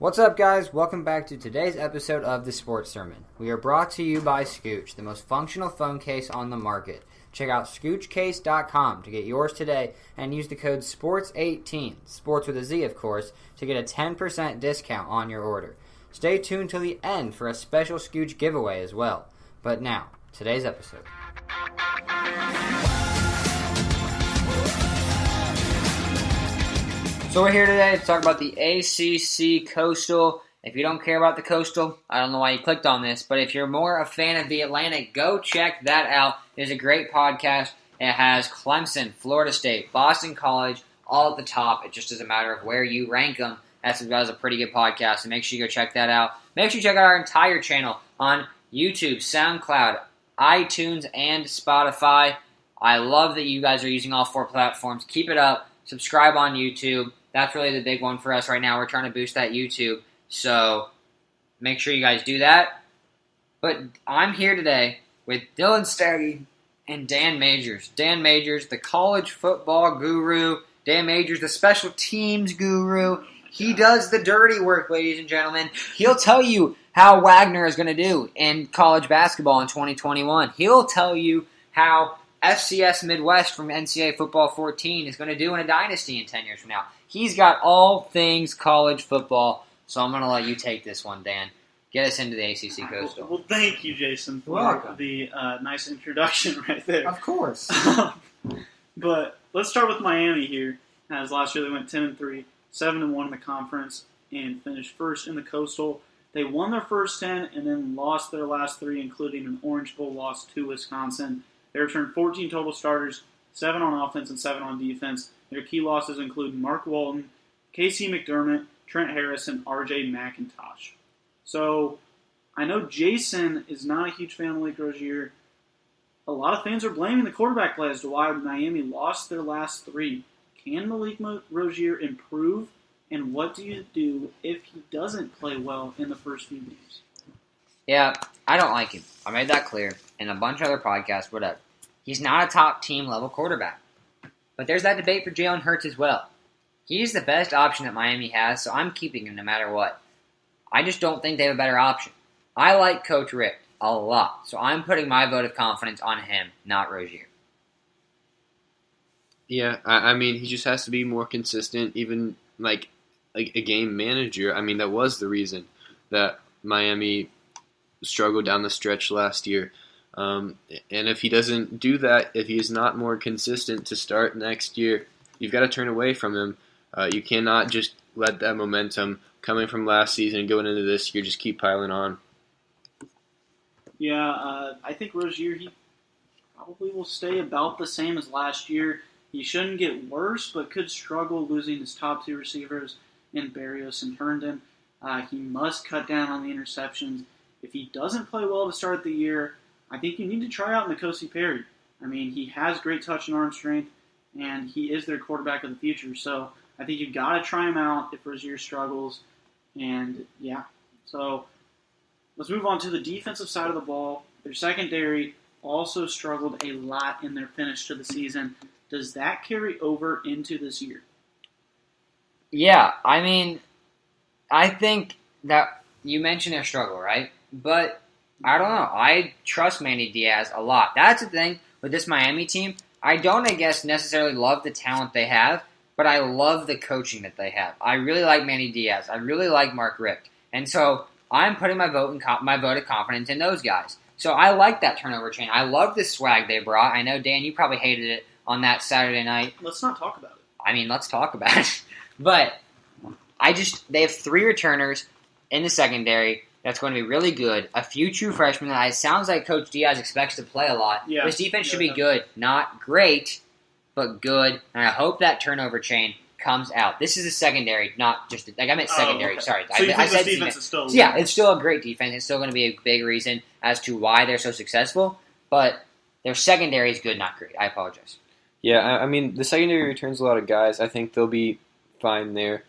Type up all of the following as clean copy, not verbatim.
What's up, guys? Welcome back to today's episode of The Sports Sermon. We are brought to you by Scooch, the most functional phone case on the market. Check out ScoochCase.com to get yours today and use the code SPORTS18, sports with a Z, of course, to get a 10% discount on your order. Stay tuned till the end for a special Scooch giveaway as well. But now, today's episode. So we're here today to talk about the ACC Coastal. If you don't care about the Coastal, I don't know why you clicked on this, but if you're more a fan of the Atlantic, go check that out. It's a great podcast. It has Clemson, Florida State, Boston College, all at the top. It just is a matter of where you rank them. That was a pretty good podcast, so make sure you go check that out. Make sure you check out our entire channel on YouTube, SoundCloud, iTunes, and Spotify. I love that you guys are using all four platforms. Keep it up. Subscribe on YouTube. That's really the big one for us right now. We're trying to boost that YouTube, so make sure you guys do that. But I'm here today with Dylan Staggy and Dan Majors. Dan Majors, the college football guru. Dan Majors, the special teams guru. He does the dirty work, ladies and gentlemen. He'll tell you how Wagner is going to do in college basketball in 2021. He'll tell you how FCS Midwest from NCAA Football 14 is going to do in a dynasty in 10 years from now. He's got all things college football, so I'm going to let you take this one, Dan. Get us into the ACC Coastal. Well, thank you, Jason, for the nice introduction right there. Of course. But let's start with Miami here. As last year they went 10-3, 7-1 in the conference, and finished first in the Coastal. They won their first 10 and then lost their last 3, including an Orange Bowl loss to Wisconsin. They returned 14 total starters, 7 on offense and 7 on defense. Their key losses include Mark Walton, Casey McDermott, Trent Harris, and R.J. McIntosh. So, I know Jason is not a huge fan of Malik Rozier. A lot of fans are blaming the quarterback play as to why Miami lost their last 3. Can Malik Rozier improve? And what do you do if he doesn't play well in the first few games? Yeah, I don't like him. I made that clear in a bunch of other podcasts, whatever. He's not a top team level quarterback. But there's that debate for Jalen Hurts as well. He's the best option that Miami has, so I'm keeping him no matter what. I just don't think they have a better option. I like Coach Rick a lot, so I'm putting my vote of confidence on him, not Rozier. Yeah, I mean, he just has to be more consistent, even like a game manager. I mean, that was the reason that Miami struggled down the stretch last year. And if he doesn't do that, if he's not more consistent to start next year, you've got to turn away from him. You cannot just let that momentum coming from last season and going into this year just keep piling on. Yeah, I think Rozier, he probably will stay about the same as last year. He shouldn't get worse, but could struggle losing his top 2 receivers in Berrios and Herndon. He must cut down on the interceptions. If he doesn't play well to start the year, I think you need to try out N'Kosi Perry. I mean, he has great touch and arm strength, and he is their quarterback of the future. So I think you've got to try him out if Rozier struggles. And, yeah. So let's move on to the defensive side of the ball. Their secondary also struggled a lot in their finish to the season. Does that carry over into this year? Yeah, I mean, I think that you mentioned their struggle, right? But I don't know. I trust Manny Diaz a lot. That's the thing with this Miami team. I don't, I guess, necessarily love the talent they have, but I love the coaching that they have. I really like Manny Diaz. I really like Mark Richt. And so I'm putting my vote of confidence in those guys. So I like that turnover chain. I love the swag they brought. I know, Dan, you probably hated it on that Saturday night. Let's not talk about it. I mean, let's talk about it. But they have 3 returners in the secondary. That's going to be really good. A few true freshmen. It sounds like Coach Diaz expects to play a lot. Yeah, this defense should be good. Not great, but good. And I hope that turnover chain comes out. This is a secondary, not just I meant secondary. Okay. Sorry, So I said this defense is still yeah, it's still a great defense. It's still going to be a big reason as to why they're so successful. But their secondary is good, not great. I apologize. Yeah, I mean, the secondary returns a lot of guys. I think they'll be fine there.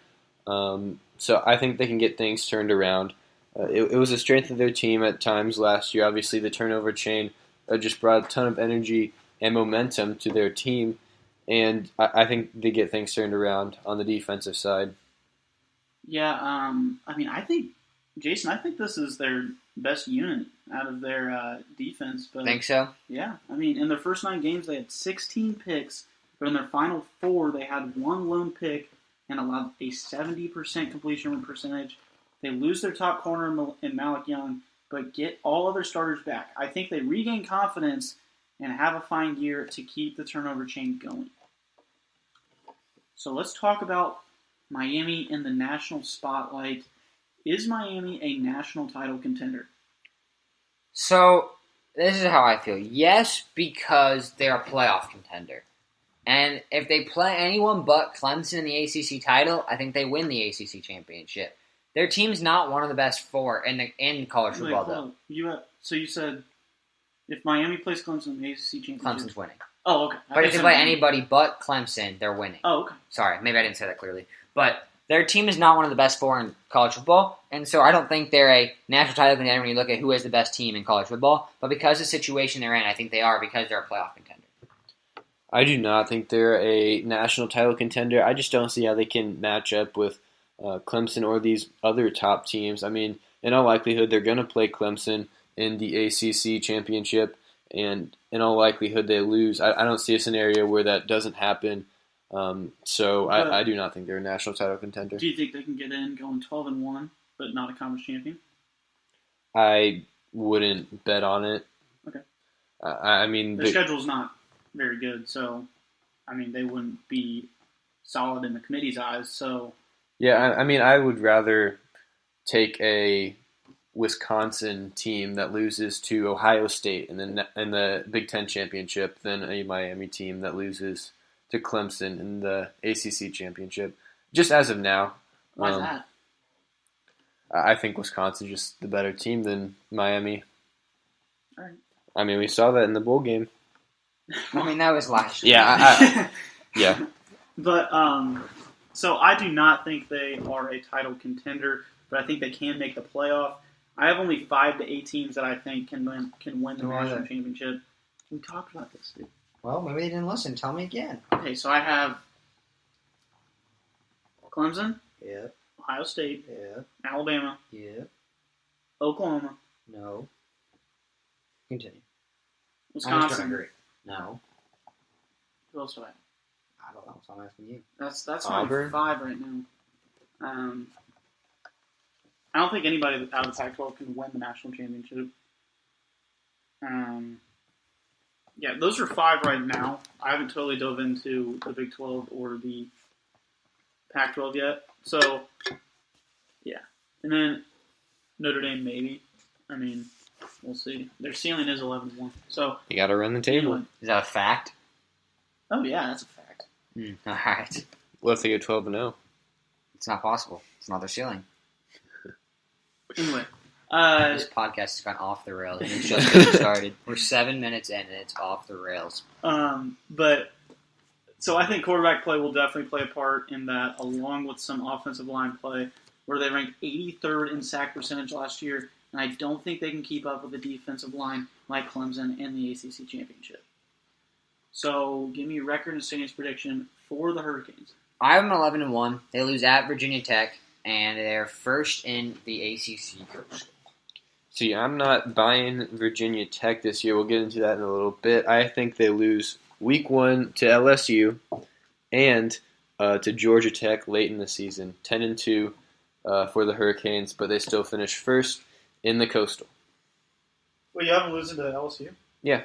So I think they can get things turned around. It was a strength of their team at times last year. Obviously, the turnover chain just brought a ton of energy and momentum to their team, and I think they get things turned around on the defensive side. Yeah, I mean, I think this is their best unit out of their defense. But Think so? yeah, I mean, in their first 9 games, they had 16 picks, but in their final 4, they had 1 lone pick and allowed a 70% completion percentage. They lose their top corner in Malik Young, but get all other starters back. I think they regain confidence and have a fine year to keep the turnover chain going. So let's talk about Miami in the national spotlight. Is Miami a national title contender? So, this is how I feel. Yes, because they're a playoff contender. And if they play anyone but Clemson in the ACC title, I think they win the ACC championship. Their team's not one of the best 4 in college football, though. So you said if Miami plays Clemson in the ACC championship, Clemson's winning. Oh, okay. But if they play anybody but Clemson, they're winning. Oh, okay. Sorry, maybe I didn't say that clearly. But their team is not one of the best 4 in college football, and so I don't think they're a national title contender when you look at who is the best team in college football. But because of the situation they're in, I think they are because they're a playoff contender. I do not think they're a national title contender. I just don't see how they can match up with Clemson or these other top teams. I mean, in all likelihood, they're going to play Clemson in the ACC championship, and in all likelihood, they lose. I don't see a scenario where that doesn't happen. So I do not think they're a national title contender. Do you think they can get in going 12-1, but not a conference champion? I wouldn't bet on it. Okay. I mean, their schedule's not very good, so I mean they wouldn't be solid in the committee's eyes. So yeah, I mean I would rather take a Wisconsin team that loses to Ohio State in the Big Ten championship than a Miami team that loses to Clemson in the ACC championship. Just as of now. Why is that? I think Wisconsin's just the better team than Miami. All right. I mean, we saw that in the bowl game. I mean, that was last year. Yeah, yeah. But so I do not think they are a title contender, but I think they can make the playoff. I have only 5 to 8 teams that I think can win the national championship. We talked about this, dude. Well, maybe they didn't listen. Tell me again. Okay, so I have Clemson. Yeah. Ohio State. Yeah. Alabama. Yeah. Oklahoma. No. Continue. Wisconsin. No. Who else do I have? I don't know. So I'm asking you. That's Auburn. my 5 right now. I don't think anybody out of the Pac-12 can win the national championship. Yeah, those are 5 right now. I haven't totally dove into the Big 12 or the Pac-12 yet. So, yeah. And then Notre Dame, maybe. I mean, we'll see. Their ceiling is 11-1. So You got to run the table. anyway. Is that a fact? Oh, yeah, that's a fact. All right. What if they get 12-0? It's not possible. It's not their ceiling. Anyway. This podcast has gone off the rails, and it's just getting started. We're 7 minutes in, and it's off the rails. But so I think quarterback play will definitely play a part in that, along with some offensive line play, where they ranked 83rd in sack percentage last year, and I don't think they can keep up with the defensive line like Clemson in the ACC championship. So give me a record and standings prediction for the Hurricanes. I have them 11-1. They lose at Virginia Tech, and they're first in the ACC Coastal. See, I'm not buying Virginia Tech this year. We'll get into that in a little bit. I think they lose Week 1 to LSU and to Georgia Tech late in the season. 10-2 for the Hurricanes, but they still finish first in the Coastal. Well, you haven't losing to LSU? Yeah.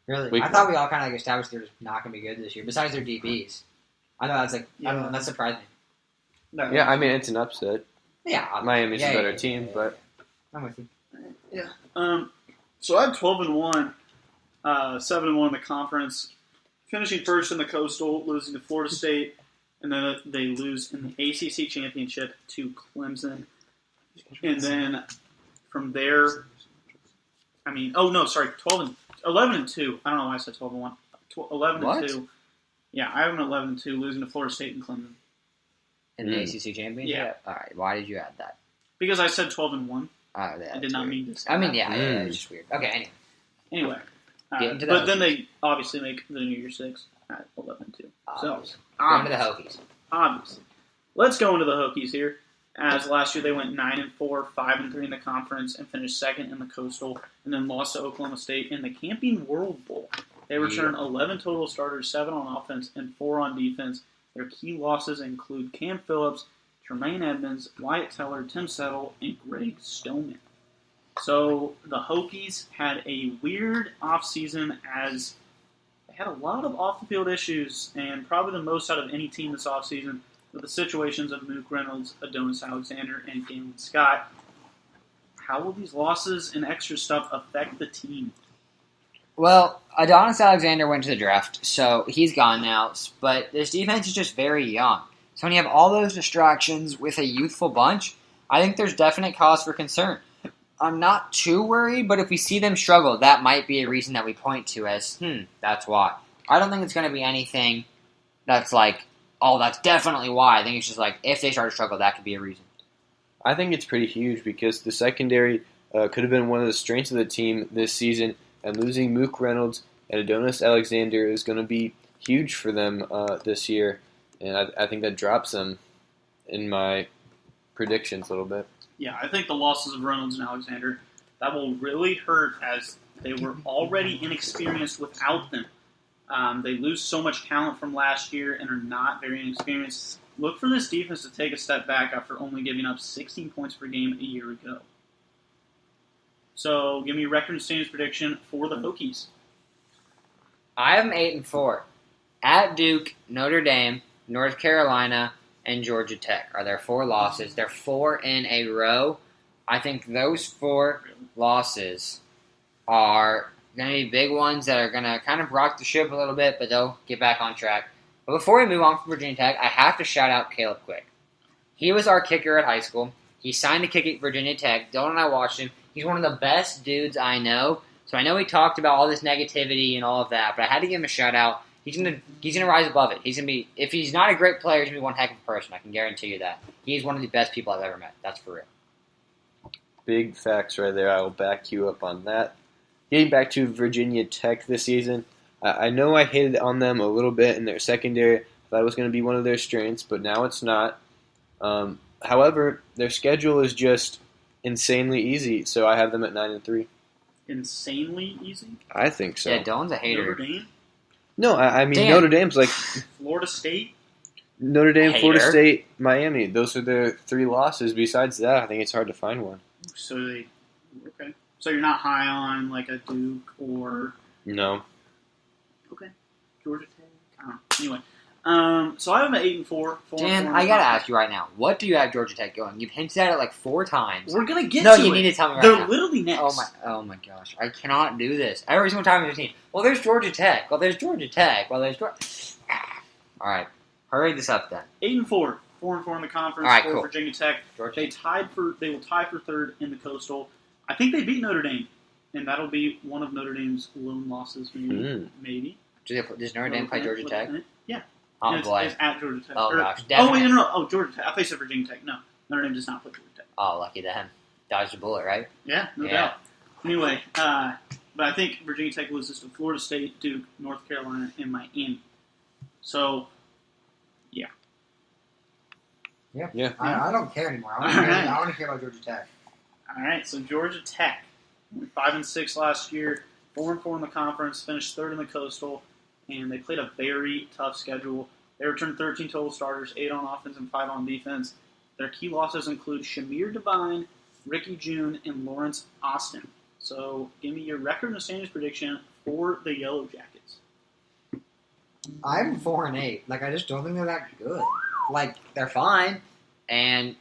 Really? I thought we all kind of established they're just not going to be good this year, besides their DBs. I know that's I don't know, that surprised me. No. Yeah, I mean, it's an upset. Yeah. Miami's a better team, but... I'm with you. Yeah. So I had 12-1, 7-1 in the conference, finishing first in the Coastal, losing to Florida State, and then they lose in the ACC championship to Clemson. And then from there, 11-2. I don't know why I said 12-1. 11-2. Yeah, I have them 11-2, losing to Florida State and Clemson. In the ACC championship? Yeah. All right. Why did you add that? Because I said 12-1. I did not mean to say I mean, that. yeah, it's just weird. Okay, Anyway. But then they obviously make the New Year's Six at 11-2. So, going to the Hokies. obviously. Let's go into the Hokies here. as last year they went 9-4, 5-3 in the conference, and finished second in the Coastal, and then lost to Oklahoma State in the Camping World Bowl. They returned 11 total starters, 7 on offense and 4 on defense. Their key losses include Cam Phillips, Tremaine Edmonds, Wyatt Teller, Tim Settle, and Greg Stoneman. So the Hokies had a weird offseason as they had a lot of off-the-field issues, and probably the most out of any team this offseason, with the situations of Mook Reynolds, Adonis Alexander, and Galen Scott. How will these losses and extra stuff affect the team? Well, Adonis Alexander went to the draft, so he's gone now. But this defense is just very young. So when you have all those distractions with a youthful bunch, I think there's definite cause for concern. I'm not too worried, but if we see them struggle, that might be a reason that we point to as, that's why. I don't think it's going to be anything that's like, oh, that's definitely why. I think it's just like, if they start to struggle, that could be a reason. I think it's pretty huge because the secondary could have been one of the strengths of the team this season, and losing Mook Reynolds and Adonis Alexander is going to be huge for them this year, and I think that drops them in my predictions a little bit. Yeah, I think the losses of Reynolds and Alexander, that will really hurt as they were already inexperienced without them. They lose so much talent from last year and are not very inexperienced. Look for this defense to take a step back after only giving up 16 points per game a year ago. So, give me a record and standings prediction for the Hokies. I have them 8-4. At Duke, Notre Dame, North Carolina, and Georgia Tech are their 4 losses. They're 4 in a row. I think those 4 losses are going to be big ones that are going to kind of rock the ship a little bit, but they'll get back on track. But before we move on from Virginia Tech, I have to shout out Caleb Quick. He was our kicker at high school. He signed to kick at Virginia Tech. Dylan and I watched him. He's one of the best dudes I know. So I know he talked about all this negativity and all of that, but I had to give him a shout out. He's gonna rise above it. He's gonna be, if he's not a great player, he's gonna be one heck of a person. I can guarantee you that. He's one of the best people I've ever met. That's for real. Big facts right there. I will back you up on that. Getting back to Virginia Tech this season, I know I hated on them a little bit in their secondary. I thought it was going to be one of their strengths, but now it's not. However, their schedule is just insanely easy, so I have them at 9-3. Insanely easy? I think so. Yeah, Dylan's a hater. Notre Dame? No, I mean, Damn. Notre Dame's like Florida State? Notre Dame, Hater. Florida State, Miami. Those are their 3 losses. Besides that, I think it's hard to find one. Okay. So you're not high on like a Duke or No. okay, Georgia Tech. I don't know. Anyway, so I have an 8-4. Dan, I gotta ask you right now. What do you have Georgia Tech going? You've hinted at it like 4 times. We're gonna get no, to you it. need to tell me right They're now. literally next. Oh my gosh, I cannot do this. Every single time there's a team. Well, there's Georgia Tech. Well, there's Georgia Tech. Well, there's Georgia. All right, hurry this up then. 8-4, 4-4 in the conference. All right, for cool. Virginia Tech. Georgia. They will tie for 3rd in the Coastal. I think they beat Notre Dame, and that'll be one of Notre Dame's lone losses. Maybe. Does Notre Dame play Georgia Tech? Yeah. Oh And boy. it's at Georgia Tech. Oh gosh. Oh wait, Definitely. no. Oh, Georgia Tech. I thought you said Virginia Tech. No, Notre Dame does not play Georgia Tech. Oh, lucky them. Dodged a bullet, right? Yeah, no Yeah. doubt. Anyway, but I think Virginia Tech loses to Florida State, Duke, North Carolina, and Miami. So, Yeah. I don't care anymore. I want to hear about Georgia Tech. all right. So Georgia Tech, 5-6 last year, 4-4 in the conference, finished 3rd in the Coastal, and they played a very tough schedule. They returned 13 total starters, 8 on offense and 5 on defense. Their key losses include Shamir Devine, Ricky June, and Lawrence Austin. So, give me your record and standings prediction for the Yellow Jackets. I'm 4-8. Like, I just don't think they're that good. Like, they're fine, and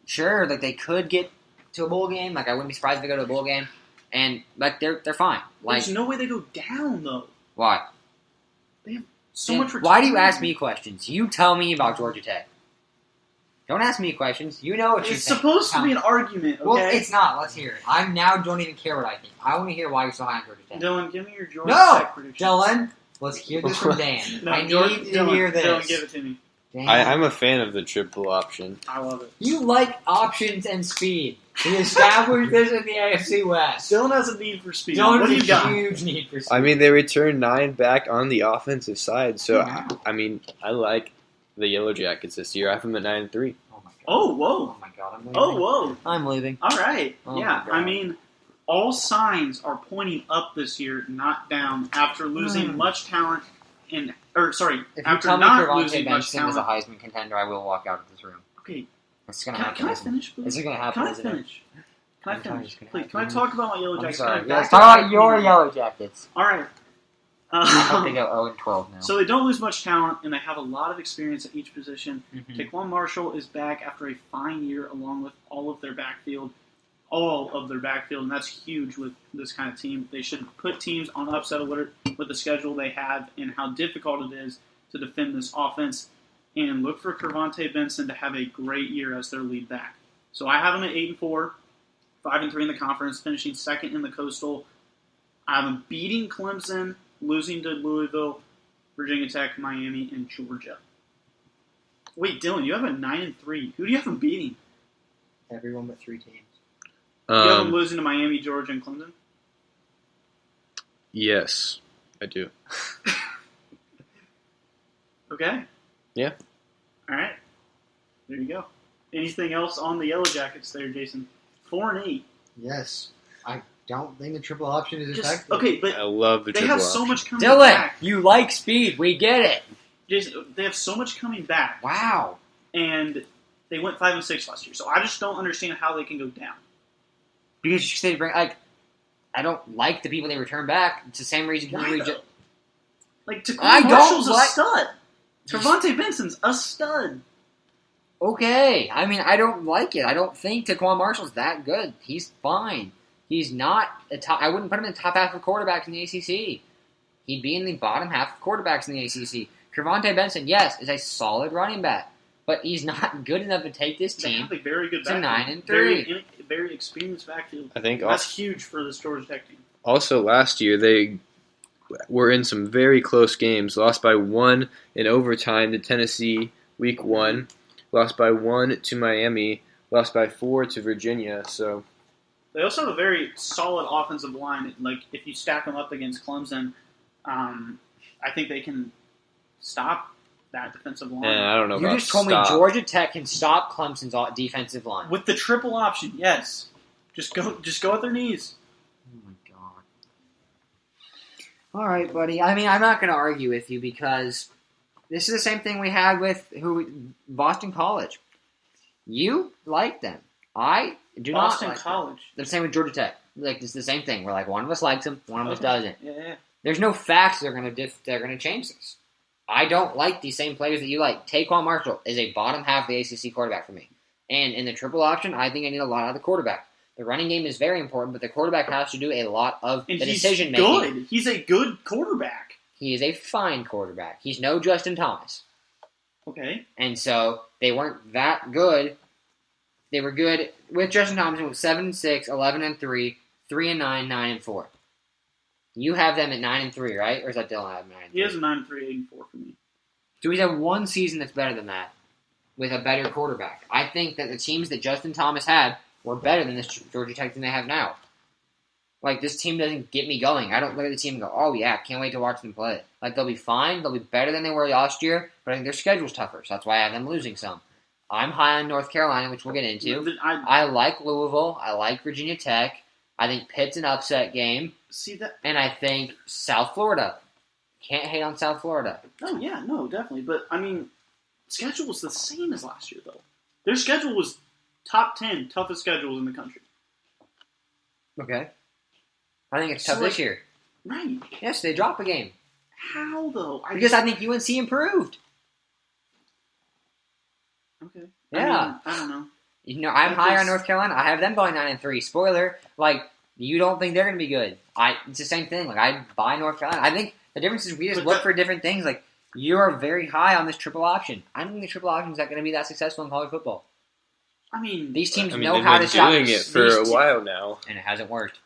sure, like they could get to a bowl game. Like, I wouldn't be surprised if they go to a bowl game, and like they're fine. Like, There's no way they go down though. why? So Dan, much. why do you ask me questions? You tell me about Georgia Tech. Don't ask me questions. You know what you It's think. supposed to be an argument, okay? Well, it's not. Let's hear it. I now don't even care what I think. I want to hear why you're so high on Georgia Tech. Dylan, give me your Georgia No! Tech prediction. Dylan, let's hear this from Dan. No, I need Georgia- to Dylan, hear this. Dylan, give it to me. Dan, I'm a fan of the triple option. I love it. you like options and speed. We established this in the AFC West. Dylan has a need for speed. Dylan What do has you a got? huge need for speed. I mean, they returned 9 back on the offensive side, so Wow. I mean, I like the Yellow Jackets this year. I have them at 9-3. Oh my Oh, whoa. Oh my God, I'm leaving. Oh, whoa. I'm leaving. All right. Oh yeah, my God. I mean, all signs are pointing up this year, not down, after losing much talent If after you tell me not Kervonte losing much Benson is a talent. Heisman contender, I will walk out of this room. Okay, It's going to happen. can I isn't it? finish, please? This is going to happen. Can I isn't it? finish? Can I I'm sorry, finish? it's gonna Please, happen. can I talk about my Yellow I'm Jackets? sorry. Kind of Yes, back talk to about back your meeting. Yellow Jackets. All right. I hope they go 0-12 now. So they don't lose much talent, and they have a lot of experience at each position. Mhm. Taquan Marshall is back after a fine year, along with all of their backfield, and that's huge with this kind of team. They should put teams on upset alert with the schedule they have and how difficult it is to defend this offense. And look for Kervonte Benson to have a great year as their lead back. So I have them at 8-4, 5-3 in the conference, finishing second in the Coastal. I have them beating Clemson, losing to Louisville, Virginia Tech, Miami, and Georgia. Wait, Dylan, you have a 9-3. Who do you have them beating? Everyone but 3 teams. You have them losing to Miami, Georgia, and Clemson? Yes, I do. Okay. Yeah. All right. There you go. Anything else on the Yellow Jackets there, Jason? 4-8. Yes. I don't think the triple option is Just, effective. okay, but I love the they triple have so option. much coming Dylan, back. you like speed. We get it. Jason, they have so much coming back, Wow. and they went 5-6 last year. So I just don't understand how they can go down. Because you say, I don't like the people they return back. It's the same reason Why, we though? just. Like, Taquan I don't Marshall's like- a stud. Kervonte Benson's a stud. Okay. I mean, I don't like it. I don't think Taquan Marshall's that good. He's fine. He's not a top. I wouldn't put him in the top half of quarterbacks in the ACC. He'd be in the bottom half of quarterbacks in the ACC. Kervonte Benson, yes, is a solid running back, but he's not good enough to take this They team. have a very good to backfield. 9-3. Very experienced backfield. I think That's huge for this Georgia Tech team. also last year they were in some very close games. Lost by 1 in overtime to Tennessee week 1. Lost by 1 to Miami. Lost by 4 to Virginia. So They also have a very solid offensive line. Like, if you stack them up against Clemson, I think they can stop that defensive line. I don't know You about just told stop. me Georgia Tech can stop Clemson's defensive line. With the triple option, yes. Just go at their knees. Oh my God. All right, buddy. I mean, I'm not going to argue with you because this is the same thing we had with Boston College. You like them. I do Boston not like College. them. The same with Georgia Tech. Like, it's the same thing. We're like, one of us likes them, one of us doesn't. Yeah. There's no facts that are going to change this. I don't like these same players that you like. Taquan Marshall is a bottom half of the ACC quarterback for me. And in the triple option, I think I need a lot out of the quarterback. The running game is very important, but the quarterback has to do a lot of And the he's decision making. good. He's a good quarterback. He is a fine quarterback. He's no Justin Thomas. Okay. And so they weren't that good. They were good with Justin Thomas. It was 7-6, 11-3, 3-9, 9-4. You have them at 9-3, right? Or is that Dylan have 9-3? He has a 9-3, 8-4 for me. So he's had one season that's better than that with a better quarterback. I think that the teams that Justin Thomas had were better than this Georgia Tech team they have now. Like, this team doesn't get me going. I don't look at the team and go, oh, yeah, can't wait to watch them play. Like, they'll be fine. They'll be better than they were last year, but I think their schedule's tougher, so that's why I have them losing some. I'm high on North Carolina, which we'll get into. I like Louisville. I like Virginia Tech. I think Pitt's an upset game. See that? And I think South Florida. Can't hate on South Florida. Oh, yeah, no, definitely. But, I mean, schedule was the same as last year, though. Their schedule was top 10 toughest schedules in the country. Okay. I think it's So, tough this year. Right. Yes, they drop a game. How, though? Because I think UNC improved. Okay. Yeah. I don't know. You know, I'm That higher is- on North Carolina. I have them going 9-3. Spoiler, like, you don't think they're going to be good. It's the same thing. Like, I buy North Carolina. I think the difference is we just But look that- for different things. Like, you're very high on this triple option. I don't think the triple option is not going to be that successful in college football. I mean, These teams I mean, know they've how been to stop doing it for a while now. and it hasn't worked.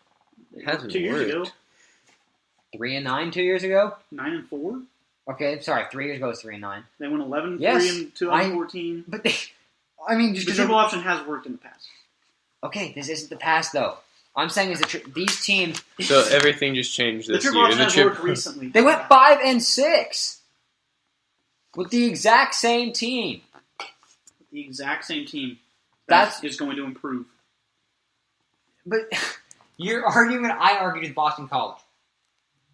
It hasn't 2 years worked. ago, 3-9 2 years ago? 9-4. Okay, sorry, 3 years ago was 3-9. They went 11-3 Yes, in 2014. But they, I mean, just The because triple option has worked in the past. okay, this isn't the past though. I'm saying is that these teams So everything just changed The this triple year. option The has tri- worked recently. they went 5-6 with the exact same team. the exact same team That's is going to improve. But you're arguing that I argued with Boston College.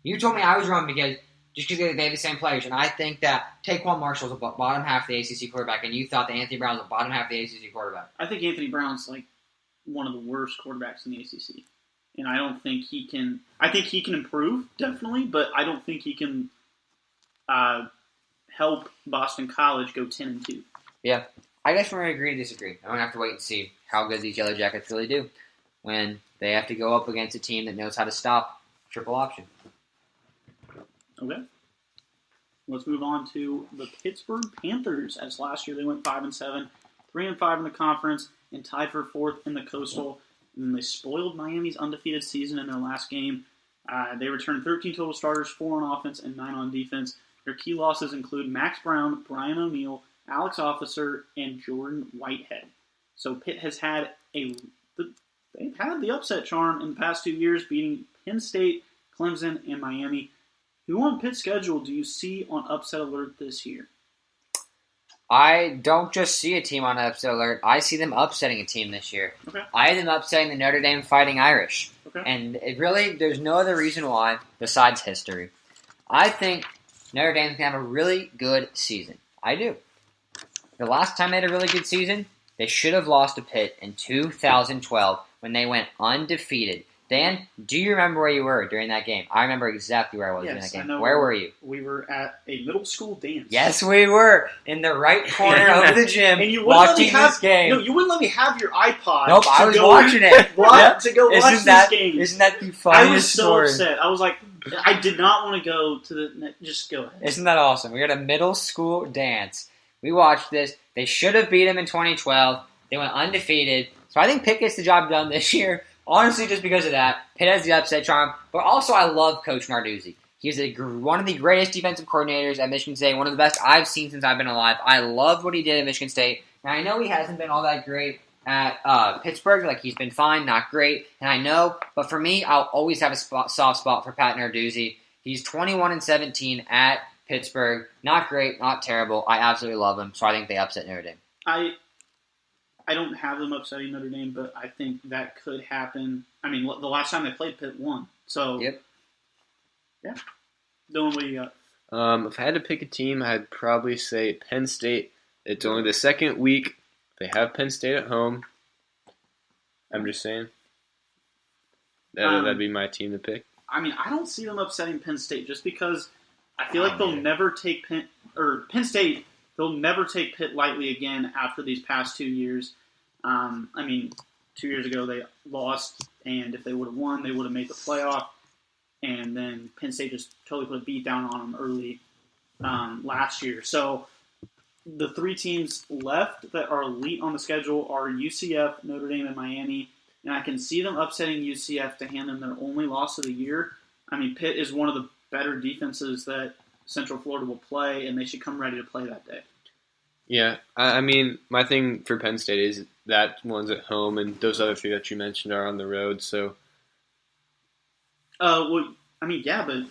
You told me I was wrong because they have the same players, and I think that Taquan Marshall's a bottom half of the ACC quarterback, and you thought that Anthony Brown's a bottom half of the ACC quarterback. I think Anthony Brown's like one of the worst quarterbacks in the ACC, and I don't think he can. I think he can improve definitely, but I don't think he can help Boston College go 10-2. Yeah, I guess we're going to agree to disagree. I'm going to have to wait and see how good these Yellow Jackets really do when they have to go up against a team that knows how to stop triple option. Okay. Let's move on to the Pittsburgh Panthers. As last year they went 5-7, 3-5 in the conference, and tied for 4th in the Coastal. And then they spoiled Miami's undefeated season in their last game. They returned 13 total starters, 4 on offense and 9 on defense. Their key losses include Max Brown, Brian O'Neill, Alex Officer, and Jordan Whitehead. So Pitt has had they've had the upset charm in the past 2 years, beating Penn State, Clemson, and Miami. Who on Pitt's schedule do you see on upset alert this year? I don't just see a team on upset alert. I see them upsetting a team this year. Okay. I have them upsetting the Notre Dame Fighting Irish. Okay. And there's no other reason why besides history. I think Notre Dame's going to have a really good season. I do. The last time they had a really good season, they should have lost to Pitt in 2012 when they went undefeated. Dan, do you remember where you were during that game? I remember exactly where I was during that game. I know. Where were you? We were at a middle school dance. Yes, we were. In the right corner of the gym, and you watching this game. No, you wouldn't let me have your iPod. Nope, I was watching it. To go watch this game. Isn't that the funniest I was so story? upset. I was like, I did not want to go to the... Just go ahead. Isn't that awesome? We were at a middle school dance. We watched this. They should have beat them in 2012. They went undefeated. So I think Pitt gets the job done this year. Honestly, just because of that. Pitt has the upset charm. But also, I love Coach Narduzzi. He's one of the greatest defensive coordinators at Michigan State. One of the best I've seen since I've been alive. I loved what he did at Michigan State. And I know he hasn't been all that great at Pittsburgh. Like, he's been fine, not great. And I know, but for me, I'll always have a soft spot for Pat Narduzzi. He's 21-17 at Pittsburgh. Not great, not terrible. I absolutely love him. So I think they upset Notre Dame. I don't have them upsetting Notre Dame, but I think that could happen. I mean, the last time they played, Pitt won. So, yep. Yeah. Dylan, what do you got? If I had to pick a team, I'd probably say Penn State. It's only the second week. They have Penn State at home. I'm just saying. That'd be my team to pick. I mean, I don't see them upsetting Penn State just because I feel like they'll never take Penn State. They'll never take Pitt lightly again after these past 2 years. I mean, 2 years ago they lost, and if they would have won, they would have made the playoff. And then Penn State just totally put a beat down on them early last year. So the 3 teams left that are elite on the schedule are UCF, Notre Dame, and Miami. And I can see them upsetting UCF to hand them their only loss of the year. I mean, Pitt is one of the better defenses that Central Florida will play, and they should come ready to play that day. Yeah, I mean, my thing for Penn State is that one's at home, and those other 3 that you mentioned are on the road, so... Well, I mean, yeah, but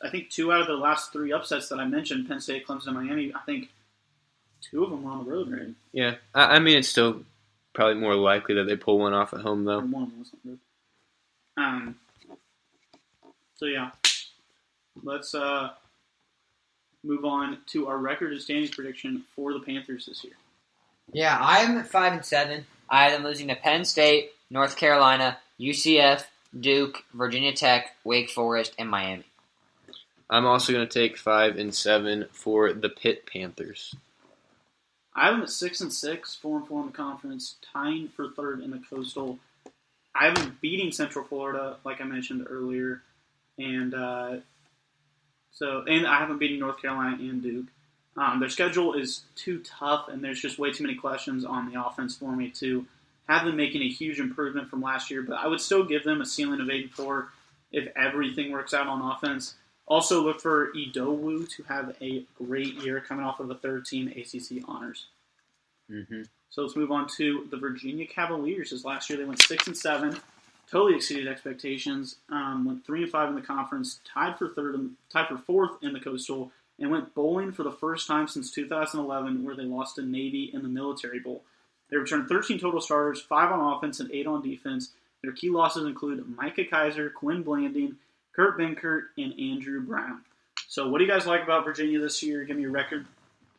I think 2 out of the last 3 upsets that I mentioned, Penn State, Clemson, and Miami, I think 2 of them were on the road, right? Yeah, I mean, it's still probably more likely that they pull one off at home, though. Or one of them was on the road. So, yeah. Let's move on to our record and standings prediction for the Panthers this year. Yeah, I am at 5-7. I have them losing to Penn State, North Carolina, UCF, Duke, Virginia Tech, Wake Forest, and Miami. I'm also going to take 5-7 for the Pitt Panthers. I have them at 6-6, 4-4 in the conference, tying for 3rd in the Coastal. I have them beating Central Florida, like I mentioned earlier, and I have them beating North Carolina and Duke. Their schedule is too tough, and there's just way too many questions on the offense for me to have them making a huge improvement from last year. But I would still give them a ceiling of 8-4 if everything works out on offense. Also, look for Idowu to have a great year coming off of a 3rd-team ACC honors. Mm-hmm. So let's move on to the Virginia Cavaliers. As last year they went 6-7, totally exceeded expectations. Went 3-5 in the conference, tied for 4th in the Coastal, and went bowling for the first time since 2011, where they lost to Navy in the Military Bowl. They returned 13 total starters, 5 on offense and 8 on defense. Their key losses include Micah Kaiser, Quinn Blanding, Kurt Benkert, and Andrew Brown. So what do you guys like about Virginia this year? Give me your record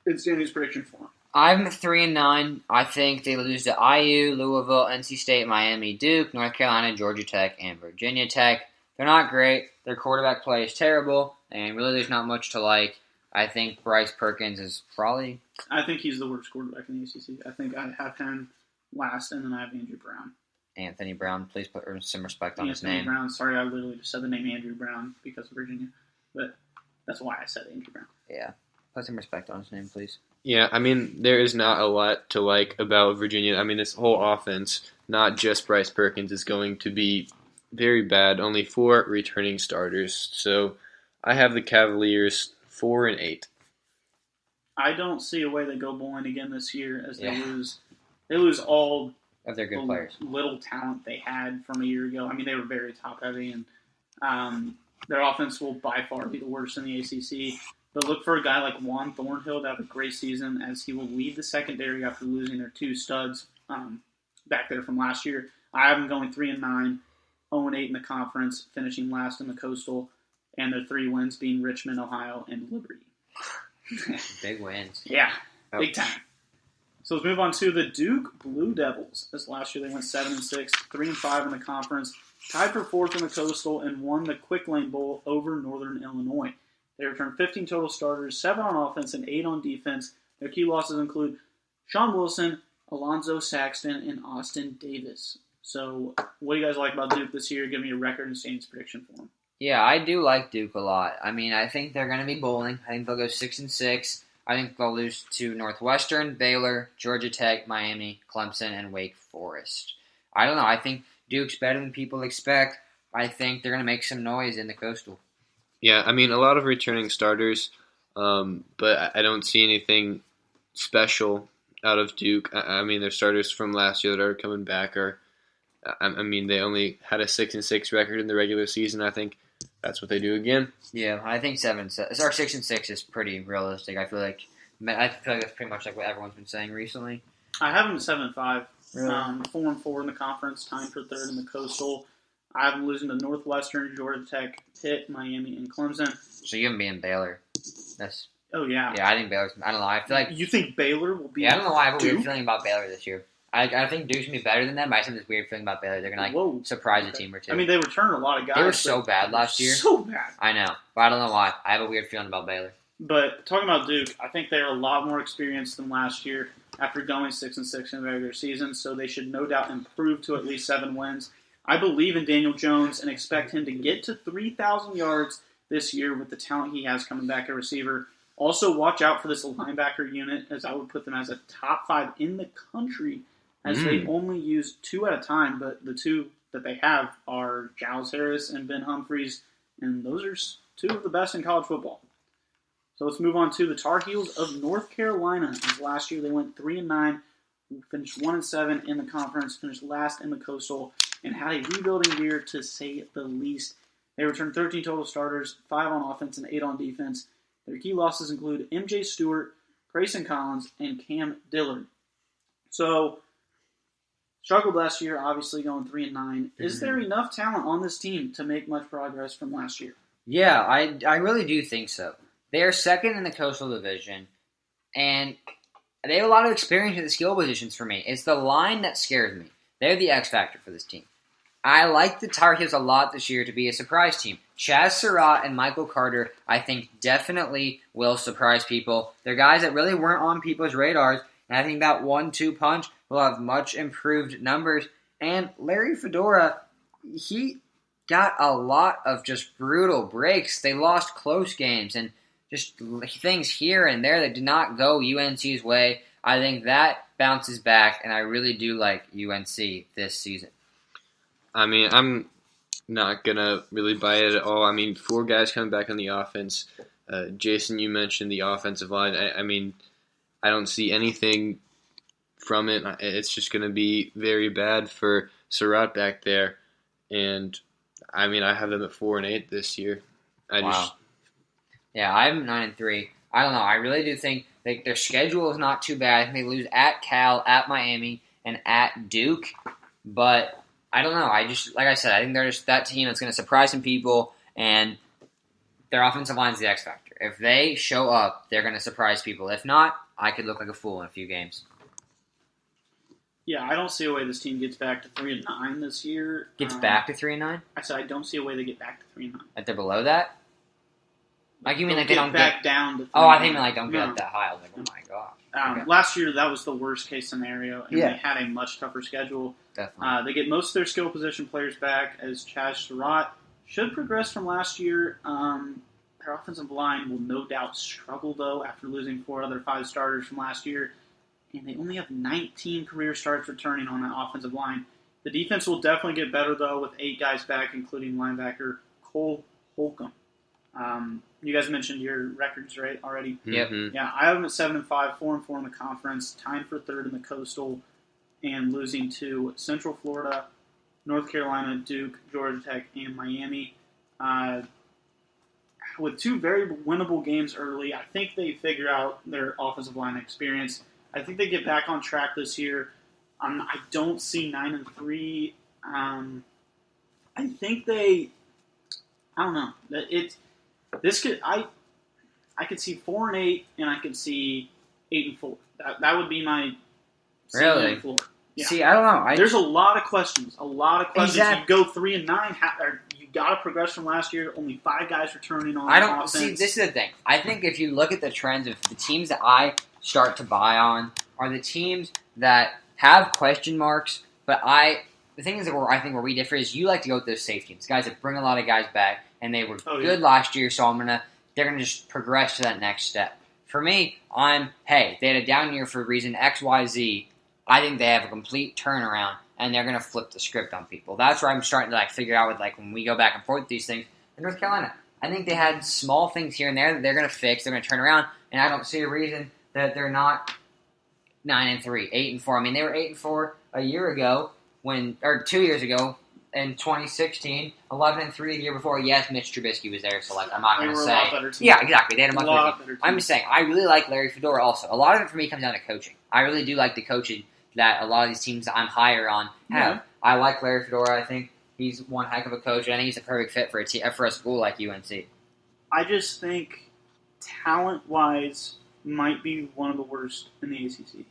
and standings prediction for them. I'm 3-9. I think they lose to IU, Louisville, NC State, Miami, Duke, North Carolina, Georgia Tech, and Virginia Tech. They're not great. Their quarterback play is terrible, and really there's not much to like. I think Bryce Perkins is probably... I think he's the worst quarterback in the ACC. I think I have him last, and then I have Andrew Brown. Anthony Brown, please put some respect on his Anthony name. Brown. Sorry, I literally just said the name Andrew Brown because of Virginia, but that's why I said Andrew Brown. Yeah, put some respect on his name, please. Yeah, I mean, there is not a lot to like about Virginia. I mean, this whole offense, not just Bryce Perkins, is going to be very bad. Only 4 returning starters. So I have the Cavaliers 4-8. I don't see a way they go bowling again this year as they lose all of their good players. Little talent they had from a year ago. I mean, they were very top heavy, and their offense will by far be the worst in the ACC. But look for a guy like Juan Thornhill to have a great season, as he will lead the secondary after losing their 2 studs back there from last year. I have them going 3-9, 0-8 in the conference, finishing last in the Coastal, and their 3 wins being Richmond, Ohio, and Liberty. Big wins. Yeah, big time. So let's move on to the Duke Blue Devils. This last year they went 7-6, 3-5 in the conference, tied for 4th in the Coastal, and won the Quick Lane Bowl over Northern Illinois. They returned 15 total starters, 7 on offense and 8 on defense. Their key losses include Sean Wilson, Alonzo Saxton, and Austin Davis. So what do you guys like about Duke this year? Give me a record and standings prediction for them. Yeah, I do like Duke a lot. I mean, I think they're going to be bowling. I think they'll go 6-6. I think they'll lose to Northwestern, Baylor, Georgia Tech, Miami, Clemson, and Wake Forest. I don't know. I think Duke's better than people expect. I think they're going to make some noise in the Coastal. Yeah, I mean, a lot of returning starters, but I don't see anything special out of Duke. I mean, their starters from last year that are coming back are, I mean, they only had a 6-6 record in the regular season. I think that's what they do again. Yeah, I think 6-6 is pretty realistic. I feel like that's pretty much like what everyone's been saying recently. I have them 7-5, Really? 4-4 in the conference, tying for 3rd in the Coastal. I have them losing to Northwestern, Georgia Tech, Pitt, Miami, and Clemson. So you have them being Baylor. That's Oh yeah. I think Baylor's. I don't know. I feel like You think Baylor will be? Yeah, I don't know why I have a Duke? weird feeling about Baylor this year. I think Duke's gonna be better than them, but I just have this weird feeling about Baylor. They're gonna surprise a team or two. I mean, they returned a lot of guys. They were so bad last year. So bad. I know, but I don't know why. I have a weird feeling about Baylor. But talking about Duke, I think they're a lot more experienced than last year after going 6-6 in the regular season, so they should no doubt improve to at least 7 wins. I believe in Daniel Jones and expect him to get to 3,000 yards this year with the talent he has coming back at receiver. Also, watch out for this linebacker unit, as I would put them as a top 5 in the country, as they only use 2 at a time, but the 2 that they have are Giles Harris and Ben Humphreys, and those are 2 of the best in college football. So let's move on to the Tar Heels of North Carolina. As last year they went 3-9, finished 1-7 in the conference, finished last in the Coastal, and had a rebuilding year to say the least. They returned 13 total starters, 5 on offense and 8 on defense. Their key losses include MJ Stewart, Grayson Collins, and Cam Dillard. So, struggled last year, obviously going 3-9. Is there enough talent on this team to make much progress from last year? Yeah, I really do think so. They are second in the Coastal Division, and they have a lot of experience at the skill positions for me. It's the line that scares me. They're the X factor for this team. I like the Tar Heels a lot this year to be a surprise team. Chaz Surratt and Michael Carter, I think, definitely will surprise people. They're guys that really weren't on people's radars, and I think that 1-2 punch will have much improved numbers. And Larry Fedora, he got a lot of just brutal breaks. They lost close games and just things here and there that did not go UNC's way. I think that bounces back, and I really do like UNC this season. I mean, I'm not going to really buy it at all. I mean, 4 guys coming back on the offense. Jason, you mentioned the offensive line. I mean, I don't see anything from it. It's just going to be very bad for Surratt back there. And, I mean, I have them at 4-8 this year. Yeah, I'm 9-3. I don't know. I really do think their schedule is not too bad. I think they lose at Cal, at Miami, and at Duke. But I don't know. I just, like I said, I think they're just that team that's going to surprise some people, and their offensive line is the X factor. If they show up, they're going to surprise people. If not, I could look like a fool in a few games. Yeah, I don't see a way this team gets back to 3-9 this year. Gets back to 3-9? I said I don't see a way they get back to 3-9. Like they're below that? Like you mean like they don't back get down to 3-9. Oh, I think like don't get No. up that high. I was like, oh my gosh. Okay. Last year, that was the worst case scenario, and Yeah. they had a much tougher schedule. Definitely. They get most of their skill position players back, as Chaz Surratt should progress from last year. Their offensive line will no doubt struggle, though, after losing 4 other 5 starters from last year. And they only have 19 career starts returning on that offensive line. The defense will definitely get better, though, with 8 guys back, including linebacker Cole Holcomb. You guys mentioned your records, right, already? Yep. Mm-hmm. Yeah, I have them at 7-5, 4-4 in the conference, tying for 3rd in the Coastal, and losing to Central Florida, North Carolina, Duke, Georgia Tech, and Miami. With 2 very winnable games early, I think they figure out their offensive line experience. I think they get back on track this year. I don't see 9-3. I think they. I don't know. I could see 4-8, and I could see 8-4. That would be my Really? floor. Yeah. See, I don't know. There's a lot of questions. Exactly. You go 3-9. You got to progress from last year. Only 5 guys returning on. I don't offense. see. This is the thing. I think if you look at the trends of the teams that I start to buy on are the teams that have question marks. But the thing is that I think where we differ is you like to go with those safe teams, guys that bring a lot of guys back, and they were good last year. So they're gonna just progress to that next step. For me, they had a down year for a reason X, Y, Z. I think they have a complete turnaround, and they're going to flip the script on people. That's where I'm starting to figure out with when we go back and forth with these things. In North Carolina, I think they had small things here and there that they're going to fix. They're going to turn around, and I don't see a reason that they're not 9-3, 8-4. I mean, they were 8-4 a year ago 2 years ago in 2016, 11-3 the year before. Yes, Mitch Trubisky was there, so I'm not going to say. A lot better team. Yeah, exactly. They had a much lot better team. better team. I'm just saying, I really like Larry Fedora also. A lot of it for me comes down to coaching. I really do like the coaching that a lot of these teams that I'm higher on have. Yeah. I like Larry Fedora. I think he's one heck of a coach, and I think he's a perfect fit for a school like UNC. I just think talent-wise might be one of the worst in the ACC.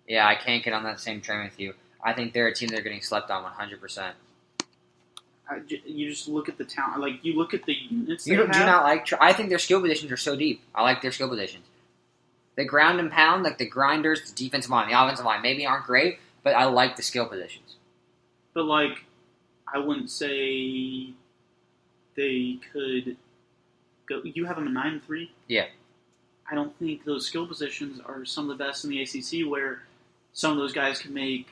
Yeah, I can't get on that same train with you. I think they're a team that are getting slept on 100%. You just look at the talent. You look at the units You they do have. not like. I think their skill positions are so deep. I like their skill positions. The ground and pound, the grinders, the defensive line, the offensive line, maybe aren't great, but I like the skill positions. But, I wouldn't say they could go. You have them at 9-3? Yeah. I don't think those skill positions are some of the best in the ACC where some of those guys can make,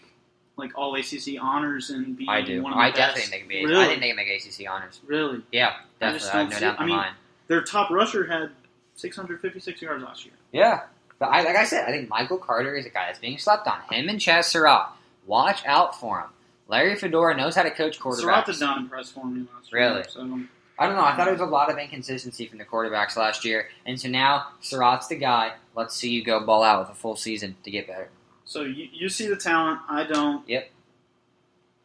all ACC honors and be I do. one of the I best. definitely think they can be. Really? I think they can make ACC honors. Really? Yeah, I just definitely. I have don't no see doubt in my mind. Their top rusher had 656 yards last year. Yeah. But like I said, I think Michael Carter is a guy that's being slept on. Him and Chaz Surratt. Watch out for him. Larry Fedora knows how to coach quarterbacks. Surratt did not impress for me last year. Really? So, I don't know. I thought it was a lot of inconsistency from the quarterbacks last year. And so now Surratt's the guy. Let's see you go ball out with a full season to get better. so you see the talent. I don't. Yep.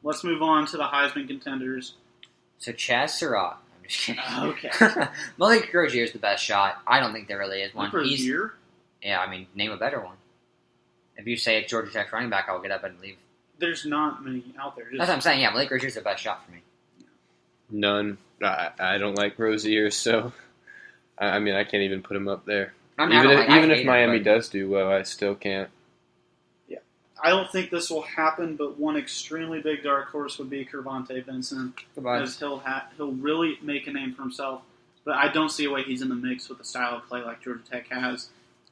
Let's move on to the Heisman contenders. So Chaz Surratt. I'm just kidding. Okay. Malik Rozier is the best shot. I don't think there really is one. For a year? Yeah, name a better one. If you say it's Georgia Tech running back, I'll get up and leave. There's not many out there. That's what I'm saying. Yeah, Malik Rozier's the best shot for me. None. I don't like Rozier, so I can't even put him up there. I Even hate if him, Miami but- does do well, I still can't. I don't think this will happen, but one extremely big dark horse would be Kervontae Vincent, Goodbye. because he'll really make a name for himself. But I don't see a way he's in the mix with the style of play like Georgia Tech has.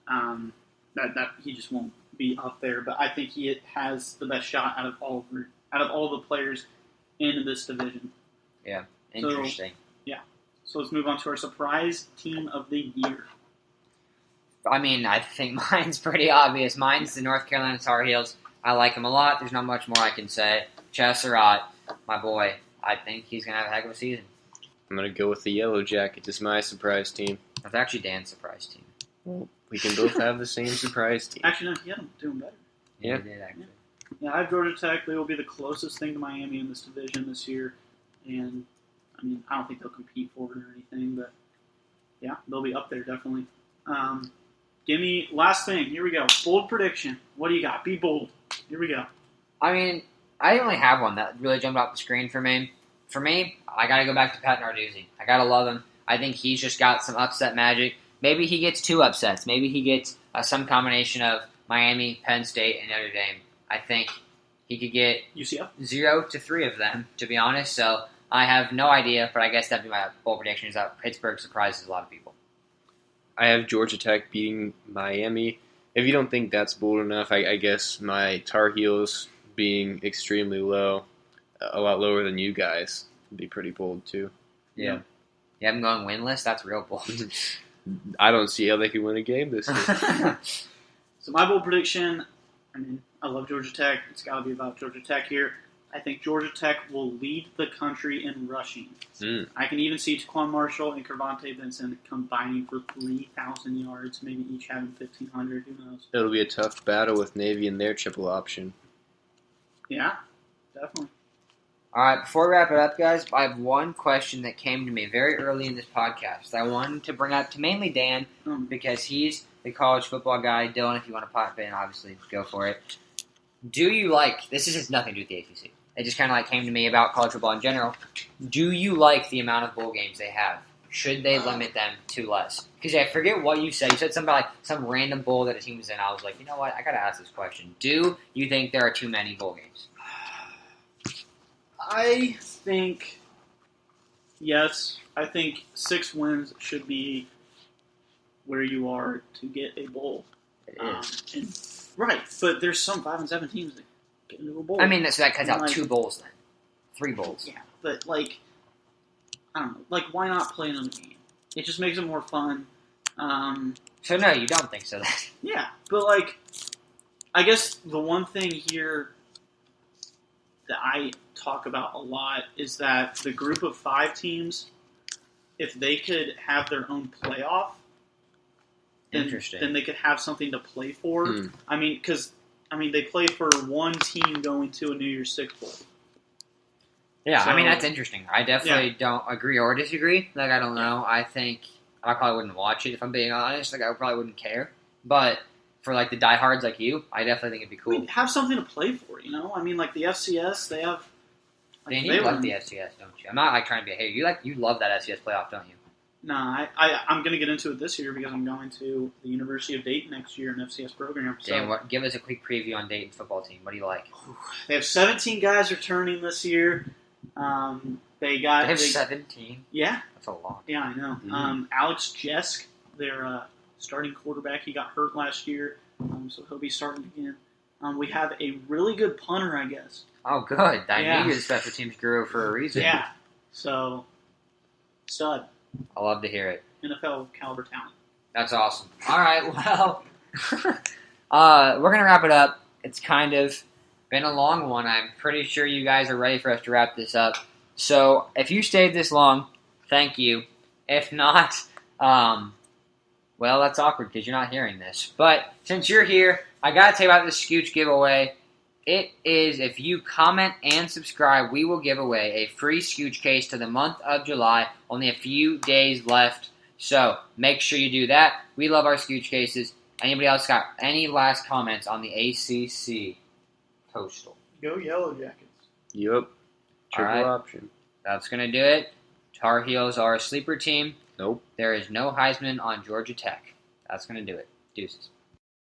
That he just won't be up there. But I think he has the best shot out of all the players in this division. Interesting. So let's move on to our surprise team of the year. I think mine's pretty obvious. Mine's the North Carolina Tar Heels. I like him a lot. There's not much more I can say. Chaz Surratt, my boy. I think he's going to have a heck of a season. I'm going to go with the Yellow Jackets as my surprise team. That's actually Dan's surprise team. Well, we can both have the same surprise team. Actually, no, he had them doing better. Yeah. He did, actually. Yeah, I have Georgia Tech. They will be the closest thing to Miami in this division this year. And, I mean, I don't think they'll compete for it or anything, but, yeah, they'll be up there definitely. Give me, last thing, here we go. Bold prediction. What do you got? Be bold. Here we go. I mean, I only have one that really jumped off the screen for me. For me, I got to go back to Pat Narduzzi. I got to love him. I think he's just got some upset magic. Maybe he gets 2 upsets. Maybe he gets some combination of Miami, Penn State, and Notre Dame. I think he could get UCF? 0 to 3 of them, to be honest. So I have no idea, but I guess that'd be my bold prediction is that Pittsburgh surprises a lot of people. I have Georgia Tech beating Miami. If you don't think that's bold enough, I guess my Tar Heels being extremely low, a lot lower than you guys, would be pretty bold too. Yeah. You have them going winless? That's real bold. I don't see how they could win a game this year. So my bold prediction, I mean, I love Georgia Tech. It's got to be about Georgia Tech here. I think Georgia Tech will lead the country in rushing. I can even see Taquan Marshall and Kervontae Benson combining for 3,000 yards, maybe each having 1,500. Who knows? It'll be a tough battle with Navy and their triple option. Yeah, definitely. All right, before we wrap it up, guys, I have one question that came to me very early in this podcast that I wanted to bring up to mainly Dan because he's the college football guy. Dylan, if you want to pop in, obviously, go for it. Do you like, this has nothing to do with the ACC. It just kind of like came to me about college football in general. Do you like the amount of bowl games they have? Should they limit them to less? Because I forget what you said. You said something like some random bowl that a team was in. I was like, you know what? I got to ask this question. Do you think there are too many bowl games? I think, yes. I think 6 wins should be where you are to get a bowl. It is. Right, but there's some 5 and 7 teams that get into a bowl. I mean, so that cuts out like, 2 bowls then. 3 bowls. Yeah, but like, I don't know. Like, why not play another game? It just makes it more fun. So no, you don't think so then? Yeah, but like, I guess the one thing here that I talk about a lot is that the group of 5 teams, if they could have their own playoff, then they could have something to play for. I mean, because they play for one team going to a New Year's Six bowl. Yeah, So, I mean, that's interesting. I definitely don't agree or disagree. Like, I don't know. I think I probably wouldn't watch it if I'm being honest. Like, I probably wouldn't care. But for, like, the diehards like you, I definitely think it'd be cool. I mean, have something to play for, you know? I mean, like, the FCS, they have... Dan, you love the FCS, don't you? I'm not, like, trying to be a hater. You love that FCS playoff, don't you? Nah, I'm going to get into it this year because I'm going to the University of Dayton next year in FCS program. So. Dan, give us a quick preview on Dayton's football team. What do you like? They have 17 guys returning this year. They have 17? Yeah. That's a lot. Yeah, I know. Alex Jesk, their starting quarterback, he got hurt last year, so he'll be starting again. We have a really good punter, I guess. Oh, good. I knew the special teams grew for a reason. Yeah. So, stud. I love to hear it. NFL caliber talent. That's awesome. All right, well, we're going to wrap it up. It's kind of been a long one. I'm pretty sure you guys are ready for us to wrap this up. So if you stayed this long, thank you. If not, well, that's awkward because you're not hearing this. But since you're here, I got to tell you about this Scooch giveaway. It is, if you comment and subscribe, we will give away a free Scooch case to the month of July. Only a few days left. So make sure you do that. We love our Scooch cases. Anybody else got any last comments on the ACC Coastal? Go Yellow Jackets. Yup. Triple option. That's going to do it. Tar Heels are a sleeper team. Nope. There is no Heisman on Georgia Tech. That's going to do it. Deuces.